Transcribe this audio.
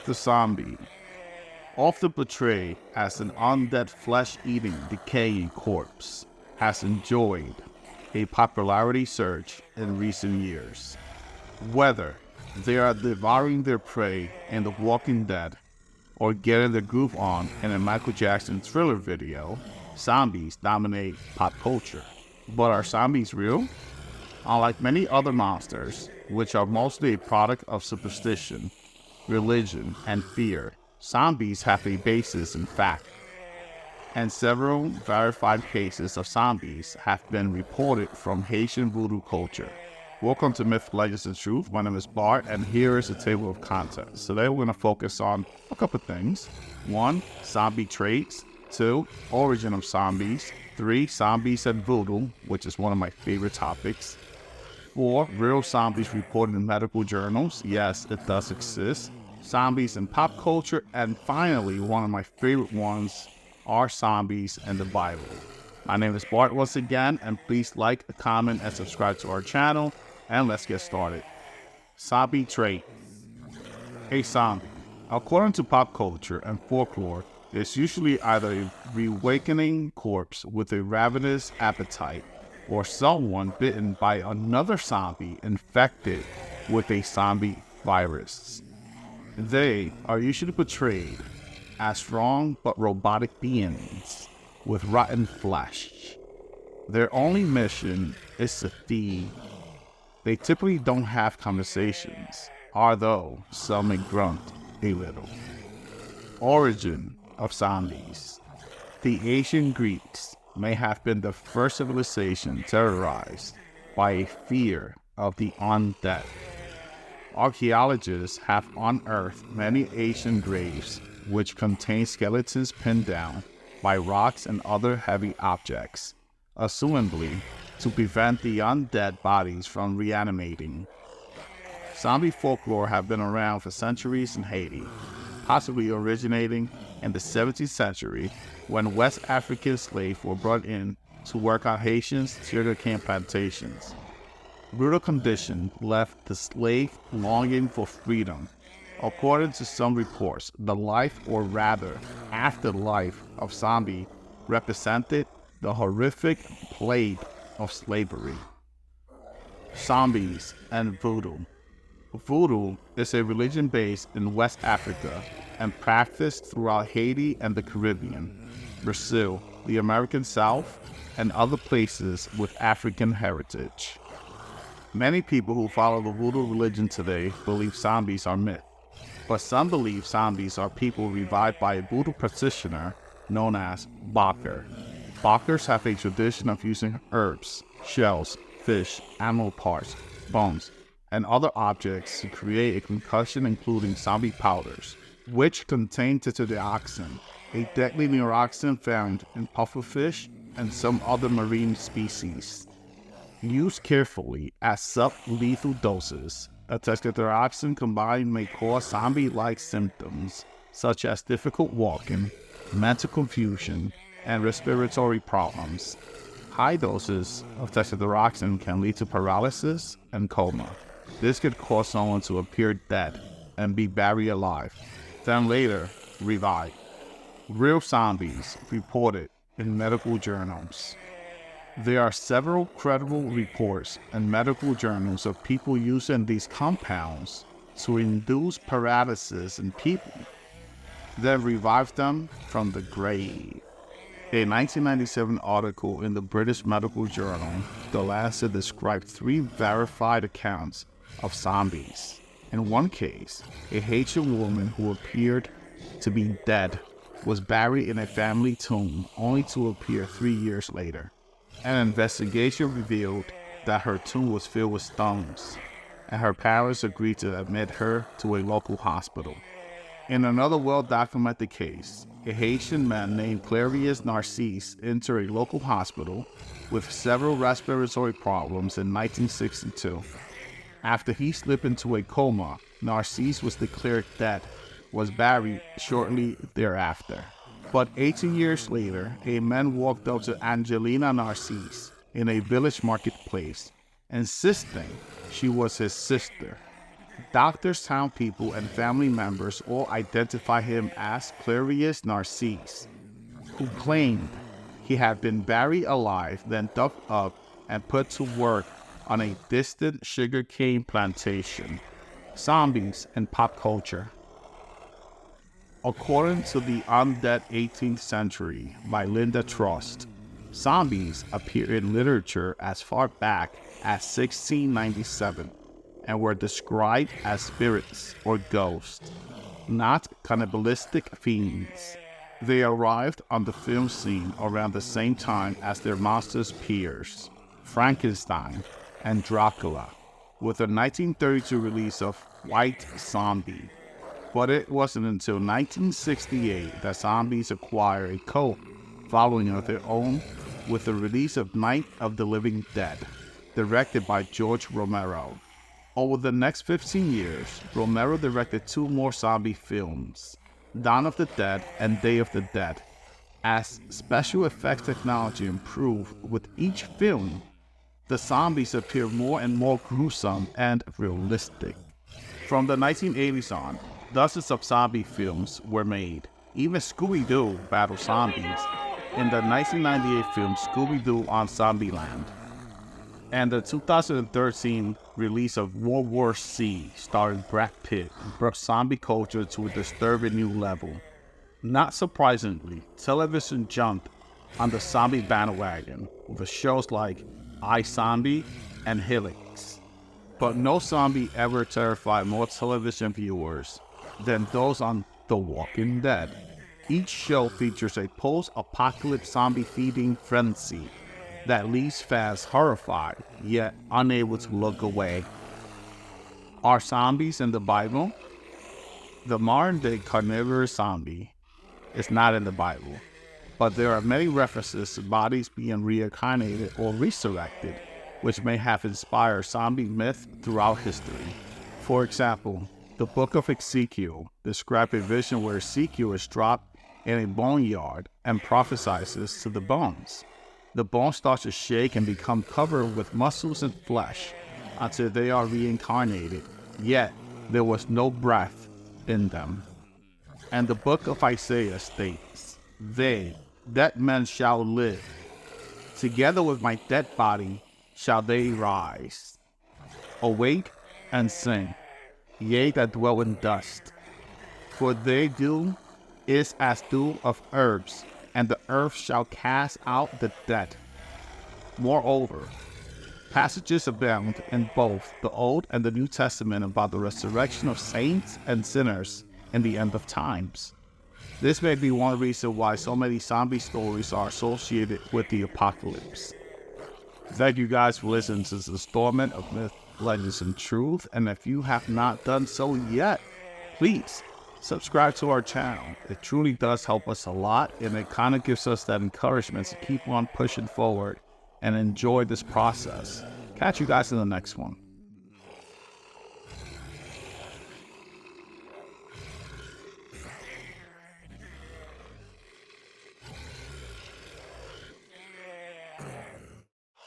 The zombie, often portrayed as an undead flesh-eating, decaying corpse, has enjoyed a popularity surge in recent years. Whether they are devouring their prey in The Walking Dead or getting their groove on in a Michael Jackson Thriller video, zombies dominate pop culture. But are zombies real? Unlike many other monsters, which are mostly a product of superstition, religion, and fear, zombies have a basis in fact, and several verified cases of zombies have been reported from Haitian voodoo culture. Welcome to Myth, Legends, and Truth. My name is Bart, and here is a table of contents. Today we're going to focus on a couple things. 1. Zombie traits. 2. Origin of zombies. 3. Zombies and voodoo, which is one of my favorite topics. 4. Real zombies reported in medical journals. Yes, it does exist. Zombies in pop culture. And finally, one of my favorite ones are zombies in the Bible. My name is Bart once again, and please like, comment, and subscribe to our channel. And let's get started. Zombie trait. A zombie, according to pop culture and folklore, is usually either a reawakening corpse with a ravenous appetite or someone bitten by another zombie infected with a zombie virus. They are usually portrayed as strong but robotic beings with rotten flesh. Their only mission is to feed. They typically don't have conversations, although some may grunt a little. Origin of zombies. The ancient Greeks may have been the first civilization terrorized by a fear of the undead. Archaeologists have unearthed many ancient graves which contain skeletons pinned down by rocks and other heavy objects, assumably to prevent the undead bodies from reanimating. Zombie folklore have been around for centuries in Haiti, possibly originating in the 17th century when West African slaves were brought in to work on Haitians' sugarcane plantations. Brutal conditions left the slave longing for freedom. According to some reports, the life, or rather afterlife, of zombie represented the horrific plague of slavery. Zombies and voodoo. Voodoo is a religion based in West Africa and practiced throughout Haiti and the Caribbean, Brazil, the American South, and other places with African heritage. Many people who follow the voodoo religion today believe zombies are myth, but some believe zombies are people revived by a voodoo practitioner known as Baker. Bakers have a tradition of using herbs, shells, fish, animal parts, bones, and other objects to create a concussion, including zombie powders, which contain tetrodotoxin, a deadly neurotoxin found in pufferfish and some other marine species. Used carefully at sub-lethal doses, a tetrodotoxin combined may cause zombie-like symptoms such as difficult walking, mental confusion, and respiratory problems. High doses of tetrodotoxin can lead to paralysis and coma. This could cause someone to appear dead and be buried alive, then later revive. Real zombies reported in medical journals. There are several credible reports in medical journals of people using these compounds to induce paralysis in people, then revive them from the grave. A 1997 article in the British medical journal, The Lancet, described 3 verified accounts of zombies. In one case, a Haitian woman who appeared to be dead was buried in a family tomb only to appear 3 years later. An investigation revealed that her tomb was filled with stones, and her parents agreed to admit her to a local hospital. In another well-documented case, a Haitian man named Clarius Narcisse entered a local hospital with several respiratory problems in 1962. After he slipped into a coma, Narcisse was declared dead, was buried shortly thereafter. But 18 years later, a man walked up to Angelina Narcisse in a village marketplace, insisting she was his sister. Doctors, town people, and family members all identify him as Clarius Narcisse, who claimed he had been buried alive, then dug up and put to work on a distant sugarcane plantation. Zombies and pop culture. According to The Undead 18th Century by Linda Trust, zombies appear in literature as far back as 1697 and were described as spirits or ghosts, not cannibalistic fiends. They arrived on the film scene around the same time as their monstrous peers, Frankenstein and Dracula, with the 1932 release of White Zombie. But it wasn't until 1968 that zombies acquired a cult following of their own with the release of Night of the Living Dead, directed by George Romero. Over the next 15 years, Romero directed 2 more zombie films, Dawn of the Dead and Day of the Dead. As special effects technology improved with each film, the zombies appear more and more gruesome and realistic. From the 1980s on, dozens of zombie films were made. Even Scooby-Doo battled zombies in the 1998 film Scooby-Doo on Zombieland, and the 2013 release of World War C starring Brad Pitt brought zombie culture to a disturbing new level. Not surprisingly, television jumped on the zombie bandwagon with shows like iZombie and Helix. But no zombie ever terrified more television viewers than those on The Walking Dead. Each show features a post-apocalypse zombie feeding frenzy that leaves fans horrified, yet unable to look away. Are zombies in the Bible? The modern-day carnivorous zombie is not in the Bible, but there are many references to bodies being reincarnated or resurrected, which may have inspired zombie myth throughout history. For example, the Book of Ezekiel describes a vision where Ezekiel is dropped in a boneyard and prophesies to the bones. The bones start to shake and become covered with muscles and flesh until they are reincarnated, yet there was no breath in them. And the book of Isaiah states, "They, dead men shall live. Together with my dead body shall they rise. Awake and sing, ye that dwell in dust. For their dew is as dew of herbs, and the earth shall cast out the dead." Moreover, passages abound in both the Old and the New Testament about the resurrection of saints and sinners in the end of times. This may be one reason why so many zombie stories are associated with the apocalypse. Thank you guys for listening to this installment of Myth, Legends, and Truth, and if you have not done so yet, please subscribe to our channel. It truly does help us a lot, and it kind of gives us that encouragement to keep on pushing forward and enjoy this process. Catch you guys in the next one.